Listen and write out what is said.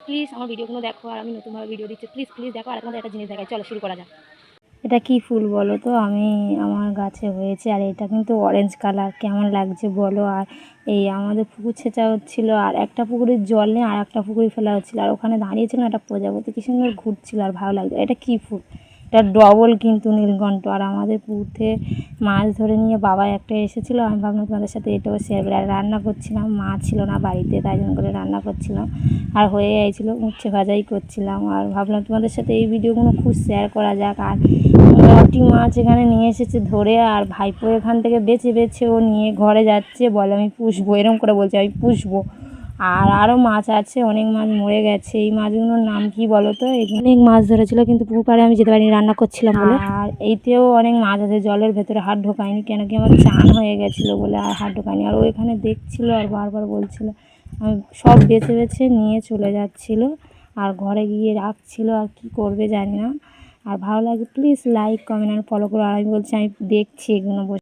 Please আমার ভিডিওগুলো দেখো, আর আমি নতুনভাবে ভিডিও দিচ্ছি, প্লিজ প্লিজ দেখো। আর তোমাদের একটা জিনিস দেখাই, চলো শুরু করা যাক। এটা কি ফুল বলো তো? আমার গাছে হয়েছে, আর এটা কিন্তু অরেঞ্জ কালার। কেমন লাগছে বলো? আর এই আমাদের পুকুর ছেঁচা হচ্ছিলো, আর একটা পুকুরের জল নিয়ে আর একটা পুকুরে ফেলা হচ্ছিলো, আর ওখানে দাঁড়িয়েছিল একটা প্রজাপতি, কি সুন্দর ঘুরছিল আর ভালো লাগছে। এটা কি ফুল? এটা ডবল কিন্তু নীলকণ্ঠ। আর আমাদের পুকুর থেকে মাছ ধরে নিয়ে বাবা একটা এসেছিলো, আমি ভাবলাম তোমাদের সাথে এটাও শেয়ার করি। আর রান্না করছিলাম, মা ছিল না বাড়িতে, তাই জন্য করে রান্না করছিলাম, আর হয়ে গিয়েছিলো, উচ্ছে ভাজাই করছিলাম। আর ভাবলাম তোমাদের সাথে এই ভিডিওগুলো খুব শেয়ার করা যাক। আর মটি মাছ এখানে নিয়ে এসেছে ধরে, আর ভাইপো এখান থেকে বেছে বেছে ও নিয়ে ঘরে যাচ্ছে, বলে আমি পুষবো, এরকম করে বলছে আমি পুষবো। আর আরও মাছ আছে, অনেক মাছ মরে গেছে। এই মাছগুলোর নাম কি বলো তো? অনেক মাছ ধরেছিল, কিন্তু পুকুর পাড়ে আমি যেতে পারিনি, রান্না করছিলাম বলে। আর এইতেও অনেক মাছ আছে, জলের ভেতরে হাত ঢোকায়নি, কেন কি আমার চান হয়ে গেছিলো বলে আর হাত ঢোকায়নি। আর ও এখানে দেখছিল আর বারবার বলছিল, আমি সব বেছে বেছে নিয়ে চলে যাচ্ছিলো, আর ঘরে গিয়ে রাখছিল, আর কি করবে জানি না। আর ভালো লাগে প্লিজ লাইক কমেন্ট আর ফলো করো। আর আমি বলছি আমি দেখছি এগুলো বসে।